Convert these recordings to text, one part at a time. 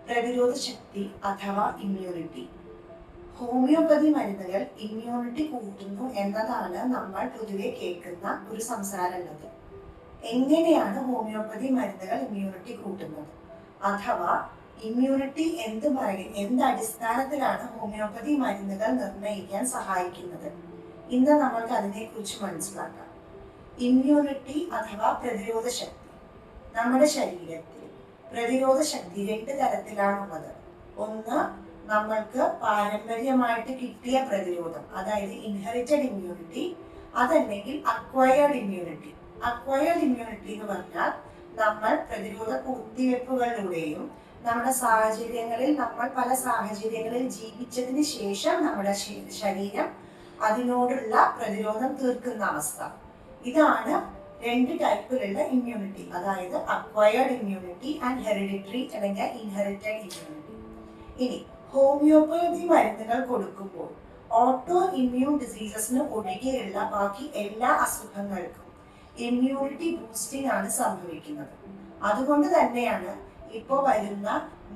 പ്രതിരോധ ശക്തി അഥവാ immunity. Homeopathy മരുന്നുകൾ ഇമ്മ്യൂണിറ്റി കൂട്ടുന്നു എന്നതാണ് നമ്മൾ പൊതുവെ കേൾക്കുന്ന ഒരു സംസാരമുള്ളത്. എങ്ങനെയാണ് ഹോമിയോപ്പതി മരുന്നുകൾ ഇമ്മ്യൂണിറ്റി കൂട്ടുന്നത്, അഥവാ ഇമ്മ്യൂണിറ്റി എന്ത് അടിസ്ഥാനത്തിലാണ് ഹോമിയോപ്പതി മരുന്നുകൾ നിർണ്ണയിക്കാൻ സഹായിക്കുന്നത്? ഇന്ന് നമ്മൾക്ക് അതിനെക്കുറിച്ച് മനസ്സിലാക്കാം. ഇമ്മ്യൂണിറ്റി അഥവാ പ്രതിരോധ ശക്തി. നമ്മുടെ ശരീരത്തിൽ പ്രതിരോധ ശക്തി 2 തരത്തിലാണുള്ളത്. ഒന്ന്, നമ്മൾക്ക് പാരമ്പര്യമായിട്ട് കിട്ടിയ പ്രതിരോധം, അതായത് ഇൻഹെറിറ്റഡ് ഇമ്മ്യൂണിറ്റി. അതല്ലെങ്കിൽ അക്വയർഡ് ഇമ്മ്യൂണിറ്റി. അക്വയർഡ് ഇമ്മ്യൂണിറ്റി എന്ന് പറഞ്ഞാൽ നമ്മൾ പ്രതിരോധ കുത്തിവയ്പ്പുകളിലൂടെയും നമ്മൾ പല സാഹചര്യങ്ങളിൽ ജീവിച്ചതിന് ശേഷം നമ്മുടെ ശരീരം അതിനോടുള്ള പ്രതിരോധം തീർക്കുന്ന അവസ്ഥ. ഇതാണ് 2 ടൈപ്പിലുള്ള ഇമ്മ്യൂണിറ്റി, അതായത് അക്വയർഡ് ഇമ്മ്യൂണിറ്റി ആൻഡ് ഹെറിഡിറ്ററി അല്ലെങ്കിൽ ഇൻഹെറിറ്റഡ് ഇമ്മ്യൂണിറ്റി. ഇനി ഹോമിയോപ്പതി മരുന്നുകൾ കൊടുക്കുമ്പോൾ ഓട്ടോ ഇമ്മ്യൂൺ ഡിസീസസിന് ഒഴികെയുള്ള ബാക്കി എല്ലാ അസുഖങ്ങൾക്കും ഇമ്മ്യൂണിറ്റി ബൂസ്റ്റിംഗ് ആണ് സംഭവിക്കുന്നത്. അതുകൊണ്ട് തന്നെയാണ് ഇപ്പോൾ വരുന്ന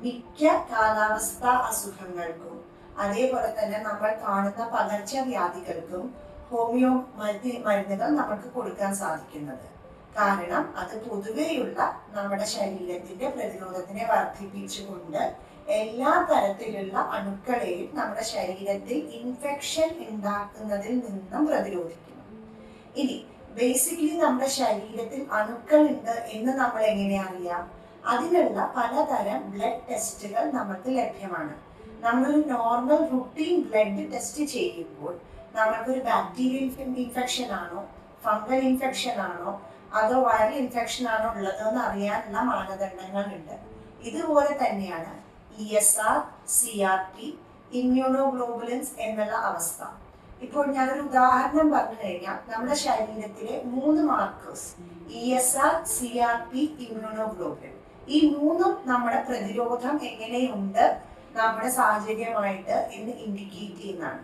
മിക്ക കാലാവസ്ഥാ അസുഖങ്ങൾക്കും അതേപോലെ തന്നെ നമ്മൾ കാണുന്ന പകർച്ചവ്യാധികൾക്കും ഹോമിയോ മരുന്നുകൾ നമുക്ക് കൊടുക്കാൻ സാധിക്കുന്നത്. കാരണം അത് പൊതുവെയുള്ള നമ്മുടെ ശരീരത്തിന്റെ പ്രതിരോധത്തിനെ വർദ്ധിപ്പിച്ചുകൊണ്ട് എല്ലാ തരത്തിലുള്ള അണുക്കളെയും നമ്മുടെ ശരീരത്തിൽ ഇൻഫെക്ഷൻ ഉണ്ടാക്കുന്നതിൽ നിന്നും പ്രതിരോധിക്കുന്നു. ഇനി ബേസിക്കലി നമ്മുടെ ശരീരത്തിൽ അണുക്കൾ ഉണ്ട് എന്ന് നമ്മൾ എങ്ങനെ അറിയാം? അതിനുള്ള പലതരം ബ്ലഡ് ടെസ്റ്റുകൾ നമുക്ക് ലഭ്യമാണ്. നമ്മളൊരു നോർമൽ റുട്ടീൻ ബ്ലഡ് ടെസ്റ്റ് ചെയ്യുമ്പോൾ നമുക്കൊരു ബാക്ടീരിയൽ ഇൻഫെക്ഷൻ ആണോ, ഫംഗൽ ഇൻഫെക്ഷൻ ആണോ, അതോ വൈറൽ ഇൻഫെക്ഷൻ ആണോ ഉള്ളതെന്ന് അറിയാനുള്ള മാനദണ്ഡങ്ങളുണ്ട്. ഇതുപോലെ തന്നെയാണ് ESR, CRP, ഇമ്മ്യൂണോഗ്ലോബുലിൻസ് എന്നുള്ള അവസ്ഥ. ഇപ്പോൾ ഞാനൊരു ഉദാഹരണം പറഞ്ഞു കഴിഞ്ഞാൽ നമ്മുടെ ശരീരത്തിലെ 3 മാർക്കേഴ്സ് ESR, CRP, ഇമ്മ്യൂണോഗ്ലോബുലിൻ, ഈ 3ഉം നമ്മുടെ പ്രതിരോധം എങ്ങനെയുണ്ട് നമ്മുടെ സാഹചര്യമായിട്ട് എന്ന് ഇൻഡിക്കേറ്റ് ചെയ്യുന്നതാണ്.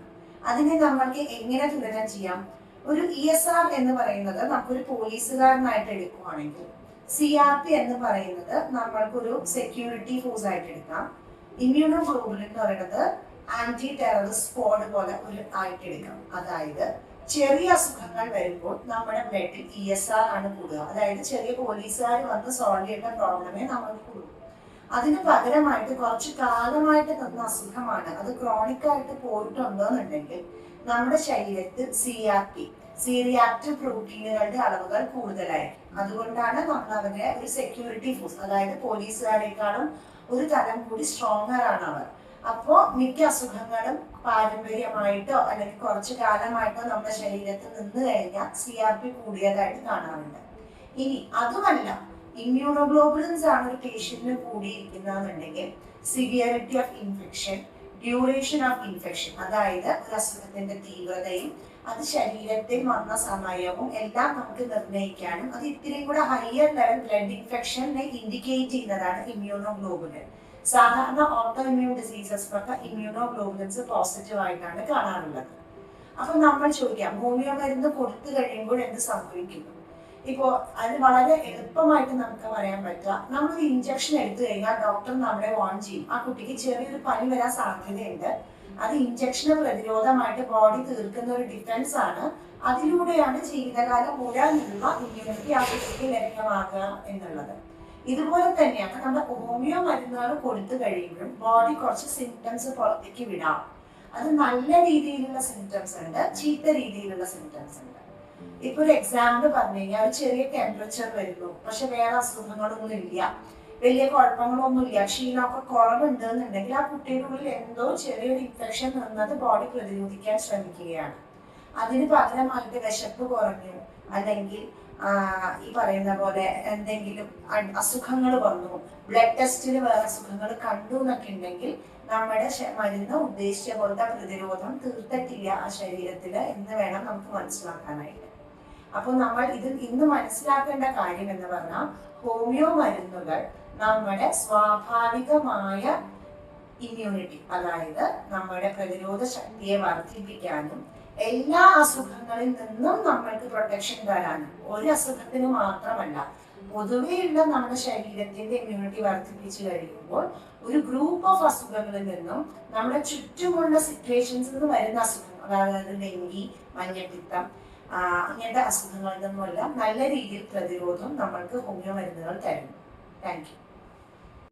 അതിനെ നമ്മൾക്ക് എങ്ങനെ തുലനം ചെയ്യാം? ഒരു ESR എന്ന് പറയുന്നത് നമുക്കൊരു പോലീസുകാരനായിട്ട് എടുക്കുകയാണെങ്കിൽ, CRP എന്ന് പറയുന്നത് നമ്മൾക്കൊരു സെക്യൂരിറ്റി ഫോഴ്സ് ആയിട്ട് എടുക്കാം, ഇമ്മ്യൂണോഗ്ലോബുലിൻ എന്ന് പറയുന്നത് ആന്റി ടെററിസ്റ്റ് സ്ക്വാഡ് പോലെ ആയിട്ട് എടുക്കാം. അതായത് ചെറിയ അസുഖങ്ങൾ വരുമ്പോൾ നമ്മുടെ ബ്ലഡിൽ ESR ആണ് കൂടുക. അതായത് ചെറിയ പോലീസുകാർ വന്ന് സോൾവ് ചെയ്യുന്ന പ്രോബ്ലമേ നമ്മൾക്ക് കൂടും. അതിന് പകരമായിട്ട് കുറച്ച് കാലമായിട്ട് തന്ന അസുഖമാണ്, അത് ക്രോണിക് ആയിട്ട് പോയിട്ടുണ്ടോ എന്നുണ്ടെങ്കിൽ നമ്മുടെ ശരീരത്തിൽ സി റിയാക്റ്റീവ് പ്രോട്ടീനുകളുടെ അളവുകൾ കൂടുതലായിരിക്കും. അതുകൊണ്ടാണ് നമ്മൾ അവരെ ഒരു സെക്യൂരിറ്റി ഫോഴ്സ്, അതായത് പോലീസുകാരെക്കാളും ഒരു തലം കൂടി സ്ട്രോങ്ങർ ആണ് അവർ. അപ്പോൾ മിക്ക അസുഖങ്ങളും പാരമ്പര്യമായിട്ടോ അല്ലെങ്കിൽ കുറച്ചു കാലമായിട്ടോ നമ്മുടെ ശരീരത്തിൽ നിന്ന് കഴിഞ്ഞാൽ CRP കൂടിയതായിട്ട് കാണാറുണ്ട്. ഇനി അതുമല്ല, ഇമ്മ്യൂണോഗ്ലോബുലിൻസ് ആണ് ഒരു പേഷ്യന്റിന് കൂടിയിരിക്കുന്നതെന്നുണ്ടെങ്കിൽ severity of infection, duration of infection, അതായത് ഒരു അസുഖത്തിന്റെ തീവ്രതയും അത് ശരീരത്തിൽ വന്ന സമയവും എല്ലാം നമുക്ക് നിർണ്ണയിക്കാനും അത് ഇത്തിരിയും കൂടെ ഹയർ ലെവൽ ബ്ലഡ് ഇൻഫെക്ഷനെ ഇൻഡിക്കേറ്റ് ചെയ്യുന്നതാണ് ഇമ്മ്യൂണോഗ്ലോബുലിൻ. സാധാരണ ഓട്ടോ ഇമ്മ്യൂൺ ഡിസീസസിനൊക്കെ ഇമ്മ്യൂണോഗ്ലോബുലിൻസ് പോസിറ്റീവ് ആയിട്ടാണ് കാണാറുള്ളത്. അപ്പൊ നമ്മൾ ചോദിക്കാം, ഹോമിയോ മരുന്ന് കൊടുത്തു കഴിയുമ്പോൾ എന്ത് സംഭവിക്കുന്നു? ഇപ്പോൾ അത് വളരെ എളുപ്പമായിട്ട് നമുക്ക് പറയാൻ പറ്റുക, നമ്മളൊരു ഇഞ്ചക്ഷൻ എടുത്തു കഴിഞ്ഞാൽ ഡോക്ടർ നമ്മളെ വാൺ ചെയ്യും, ആ കുട്ടിക്ക് ചെറിയൊരു പനി വരാൻ സാധ്യതയുണ്ട്, അത് ഇഞ്ചക്ഷന് പ്രതിരോധമായിട്ട് ബോഡി തീർക്കുന്ന ഒരു ഡിഫൻസ് ആണ്, അതിലൂടെയാണ് ജീവിതകാലം മുഴുവനുള്ള ഇമ്മ്യൂണിറ്റി ആ കുട്ടിക്ക് ലഭ്യമാകുക എന്നുള്ളത്. ഇതുപോലെ തന്നെയാണ് നമ്മുടെ ഹോമിയോ മരുന്നുകൾ കൊടുത്തു കഴിയുമ്പോഴും ബോഡി കുറച്ച് സിംറ്റംസ് പുറത്തേക്ക് വിടാം. അത് നല്ല രീതിയിലുള്ള സിംറ്റംസ് ഉണ്ട്, ചീത്ത രീതിയിലുള്ള സിംറ്റംസ് ഉണ്ട്. ഇപ്പൊ ഒരു എക്സാമ്പിൾ പറഞ്ഞു കഴിഞ്ഞാൽ ഒരു ചെറിയ ടെമ്പറേച്ചർ വരുന്നു, പക്ഷെ വേറെ അസുഖങ്ങളൊന്നും ഇല്ല, വലിയ കുഴപ്പങ്ങളൊന്നും ഇല്ല, ക്ഷീണമൊക്കെ കുറവുണ്ട് എന്നുണ്ടെങ്കിൽ ആ കുട്ടിയുടെ ഉള്ളിൽ എന്തോ ചെറിയൊരു ഇൻഫെക്ഷൻ നിന്നത് ബോഡി പ്രതിരോധിക്കാൻ ശ്രമിക്കുകയാണ്. അതിന് പകരമായിട്ട് വിശപ്പ് കുറഞ്ഞു, അല്ലെങ്കിൽ ഈ പറയുന്ന പോലെ എന്തെങ്കിലും അസുഖങ്ങൾ വന്നു, ബ്ലഡ് ടെസ്റ്റിൽ വേറെ അസുഖങ്ങൾ കണ്ടു എന്നൊക്കെ ഉണ്ടെങ്കിൽ നമ്മുടെ മരുന്ന് ഉദ്ദേശിച്ച പോലത്തെ പ്രതിരോധം തീർത്തിട്ടില്ല ആ ശരീരത്തില് എന്ന് വേണം നമുക്ക് മനസ്സിലാക്കാനായിട്ട്. അപ്പോൾ നമ്മൾ ഇന്ന് മനസ്സിലാക്കേണ്ട കാര്യം എന്ന് പറഞ്ഞാൽ, ഹോമിയോ മരുന്നുകൾ നമ്മുടെ സ്വാഭാവികമായ ഇമ്മ്യൂണിറ്റി, അതായത് നമ്മുടെ പ്രതിരോധ ശക്തിയെ വർദ്ധിപ്പിക്കാനും എല്ലാ അസുഖങ്ങളിൽ നിന്നും നമ്മൾക്ക് പ്രൊട്ടക്ഷൻ തരാനും, ഒരു അസുഖത്തിന് മാത്രമല്ല പൊതുവെയുള്ള നമ്മുടെ ശരീരത്തിന്റെ ഇമ്മ്യൂണിറ്റി വർദ്ധിപ്പിച്ചു കഴിയുമ്പോൾ ഒരു ഗ്രൂപ്പ് ഓഫ് അസുഖങ്ങളിൽ നിന്നും നമ്മുടെ ചുറ്റുമുള്ള സിറ്റുവേഷൻസിൽ നിന്ന് വരുന്ന അസുഖങ്ങൾ, അതായത് ഡെങ്കി, മഞ്ഞപ്പിത്തം, ഇങ്ങനത്തെ അസുഖങ്ങളിൽ നിന്നുമെല്ലാം നല്ല രീതിയിൽ പ്രതിരോധം നമ്മൾക്ക് ഹോമിയോ മരുന്നുകൾ തരുന്നു. Thank you.